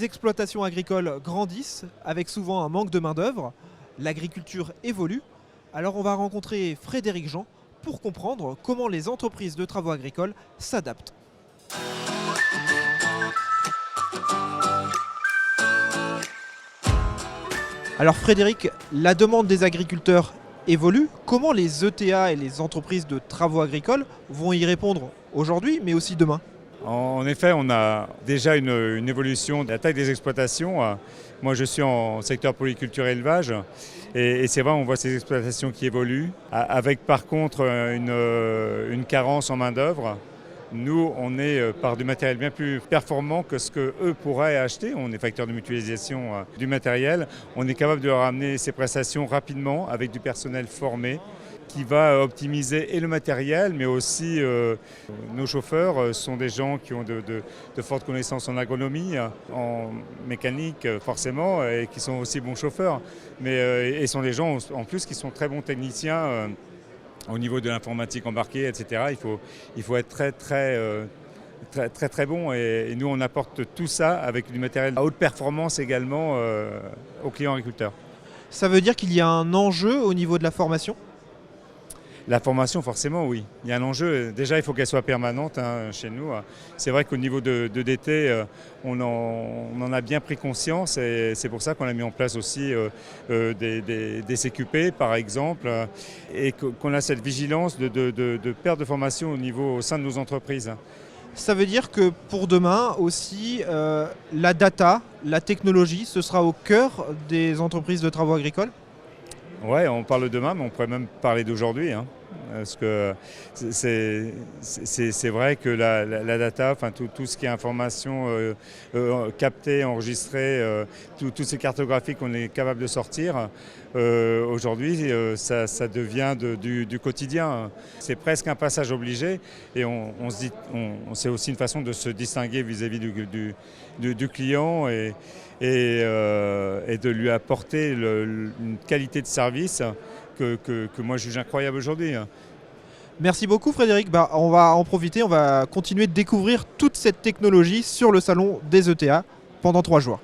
Les exploitations agricoles grandissent avec souvent un manque de main-d'œuvre. L'agriculture évolue. Alors on va rencontrer Frédéric Jean pour comprendre comment les entreprises de travaux agricoles s'adaptent. Alors Frédéric, la demande des agriculteurs évolue. Comment les ETA et les entreprises de travaux agricoles vont y répondre aujourd'hui, mais aussi demain? En effet, on a déjà une évolution de la taille des exploitations. Moi, je suis en secteur polyculture et élevage. Et c'est vrai, on voit ces exploitations qui évoluent, avec par contre une carence en main-d'œuvre. Nous, on est par du matériel bien plus performant que ce qu'eux pourraient acheter. On est facteur de mutualisation du matériel. On est capable de leur amener ces prestations rapidement avec du personnel formé qui va optimiser et le matériel, mais aussi nos chauffeurs sont des gens qui ont de fortes connaissances en agronomie, en mécanique forcément, et qui sont aussi bons chauffeurs. Mais et sont des gens en plus qui sont très bons techniciens au niveau de l'informatique embarquée, etc. Il faut être très bon, et nous on apporte tout ça avec du matériel à haute performance également aux clients agriculteurs. Ça veut dire qu'il y a un enjeu au niveau de la formation? La formation, forcément, oui. Il y a un enjeu. Déjà, il faut qu'elle soit permanente chez nous. C'est vrai qu'au niveau de DT, on en a bien pris conscience, et c'est pour ça qu'on a mis en place aussi des CQP, par exemple, et qu'on a cette vigilance de perte de formation au sein de nos entreprises. Ça veut dire que pour demain aussi, la data, la technologie, ce sera au cœur des entreprises de travaux agricoles? Ouais, on parle de demain, mais on pourrait même parler d'aujourd'hui. Parce que c'est vrai que la data, enfin tout ce qui est information captée, enregistrée, toutes ces cartographies qu'on est capable de sortir, aujourd'hui, ça devient du quotidien. C'est presque un passage obligé, et on se dit, c'est aussi une façon de se distinguer vis-à-vis du client et de lui apporter une qualité de service que moi je juge incroyable aujourd'hui. Merci beaucoup Frédéric. On va en profiter, on va continuer de découvrir toute cette technologie sur le salon des ETA pendant 3 jours.